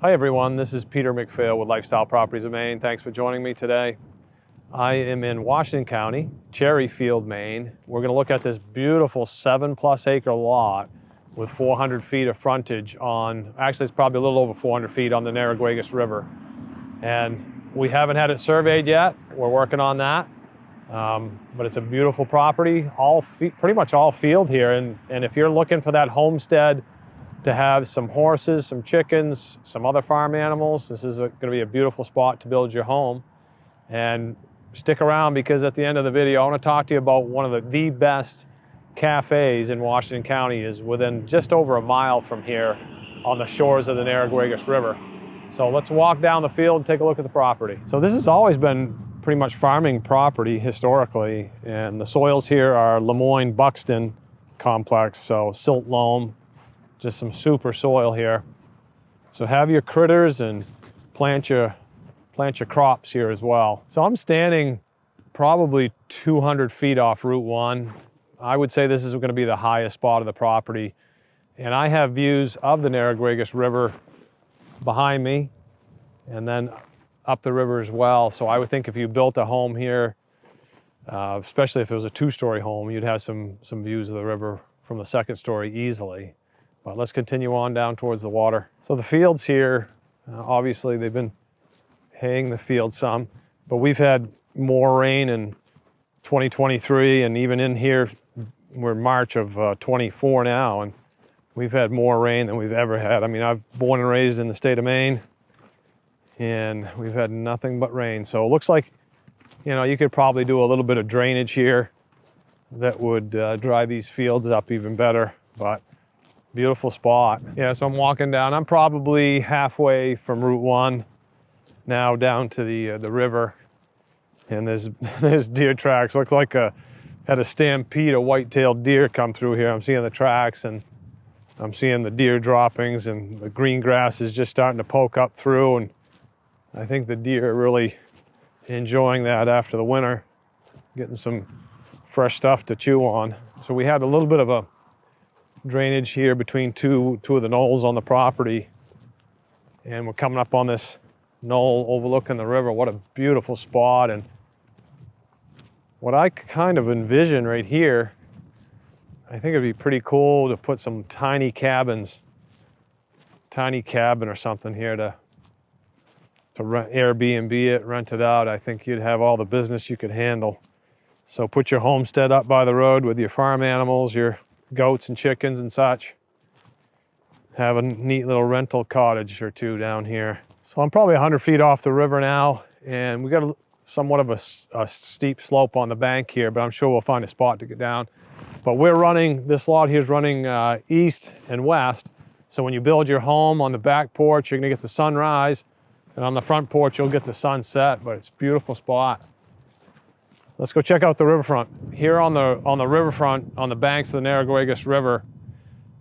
Hi everyone, this is Peter McPhail with Lifestyle Properties of Maine. Thanks for joining me today. I am in Washington County, Cherryfield, Maine. We're going to look at this beautiful 7+ acre lot with 400 feet of frontage on, actually it's probably a little over 400 feet on the Narraguagus River. And we haven't had it surveyed yet. We're working on that. But it's a beautiful property, pretty much all field here. And if you're looking for that homestead to have some horses, some chickens, some other farm animals, this is going to be a beautiful spot to build your home. And stick around, because at the end of the video, I want to talk to you about one of the best cafes in Washington County. Is within just over a mile from here on the shores of the Narraguagus River. So let's walk down the field and take a look at the property. So this has always been pretty much farming property historically, and the soils here are Lemoyne Buxton complex, so silt loam, just some super soil here. So have your critters and plant your crops here as well. So I'm standing probably 200 feet off Route 1. I would say this is going to be the highest spot of the property. And I have views of the Narraguagus River behind me and then up the river as well. So I would think if you built a home here, especially if it was a 2-story home, you'd have some views of the river from the 2nd story easily. But let's continue on down towards the water. So the fields here, obviously they've been haying the field some, but we've had more rain in 2023, and even in here, we're in March of 24 now, and we've had more rain than we've ever had. I mean, I've born and raised in the state of Maine, and we've had nothing but rain. So it looks like, you know, you could probably do a little bit of drainage here that would dry these fields up even better, but beautiful spot. Yeah, so I'm walking down. I'm probably halfway from Route 1 now down to the river, and there's deer tracks. Looks like had a stampede of white-tailed deer come through here. I'm seeing the tracks, and I'm seeing the deer droppings, and the green grass is just starting to poke up through, and I think the deer are really enjoying that after the winter, getting some fresh stuff to chew on. So we had a little bit of a drainage here between two of the knolls on the property, and we're coming up on this knoll overlooking the river. What a beautiful spot. And what I kind of envision right here, I think it'd be pretty cool to put some tiny cabin or something here to Airbnb it, rent it out. I think you'd have all the business you could handle. So put your homestead up by the road with your farm animals, your goats and chickens and such. Have a neat little rental cottage or two down here. So I'm probably 100 feet off the river now, and we got somewhat of a steep slope on the bank here, but I'm sure we'll find a spot to get down. But this lot here is running east and west. So when you build your home on the back porch, you're gonna get the sunrise, and on the front porch, you'll get the sunset, but it's a beautiful spot. Let's go check out the riverfront. Here on the riverfront, on the banks of the Narraguagus River,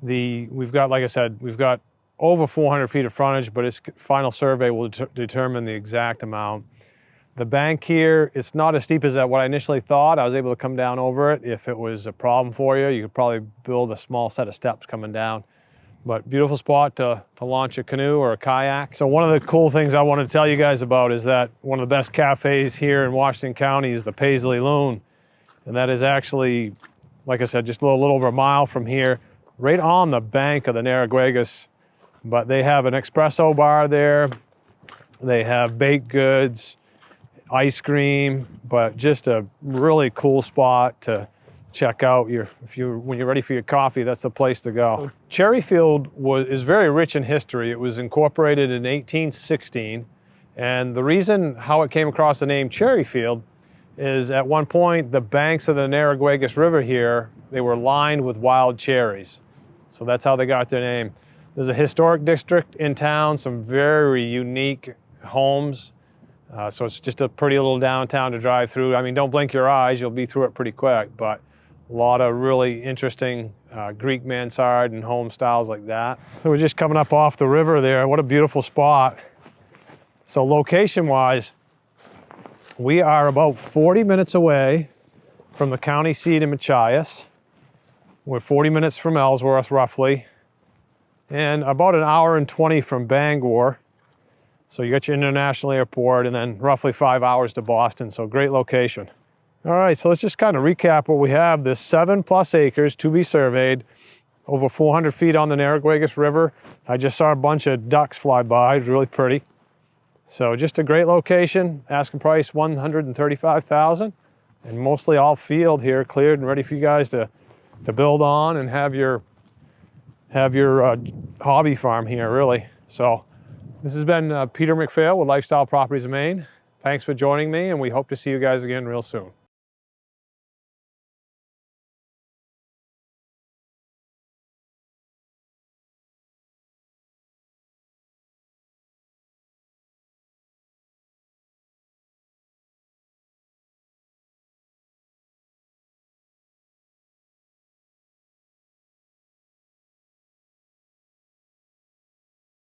we've got, like I said, we've got over 400 feet of frontage, but its final survey will determine the exact amount. The bank here, it's not as steep as what I initially thought. I was able to come down over it. If it was a problem for you, you could probably build a small set of steps coming down. But beautiful spot to launch a canoe or a kayak. So one of the cool things I want to tell you guys about is that one of the best cafes here in Washington County is the Paisley Loon. And that is actually, like I said, just a little over a mile from here, right on the bank of the Narraguagus. But they have an espresso bar there. They have baked goods, ice cream, but just a really cool spot to check out. When you're ready for your coffee, that's the place to go. Cherryfield is very rich in history. It was incorporated in 1816, and the reason how it came across the name Cherryfield is at one point the banks of the Narraguagus River here, they were lined with wild cherries. So that's how they got their name. There's a historic district in town, some very unique homes. So it's just a pretty little downtown to drive through. I mean, don't blink your eyes, you'll be through it pretty quick, but a lot of really interesting Greek mansard and home styles like that. So we're just coming up off the river there. What a beautiful spot. So location-wise, we are about 40 minutes away from the county seat in Machias. We're 40 minutes from Ellsworth, roughly, and about an hour and 20 from Bangor. So you got your international airport and then roughly 5 hours to Boston. So great location. All right, so let's just kind of recap what we have. This 7+ acres to be surveyed, over 400 feet on the Narraguagus River. I just saw a bunch of ducks fly by, it's really pretty. So just a great location. Asking price $135,000, and mostly all field here, cleared and ready for you guys to build on and have your hobby farm here, really. So this has been Peter McPhail with Lifestyle Properties of Maine. Thanks for joining me, and we hope to see you guys again real soon.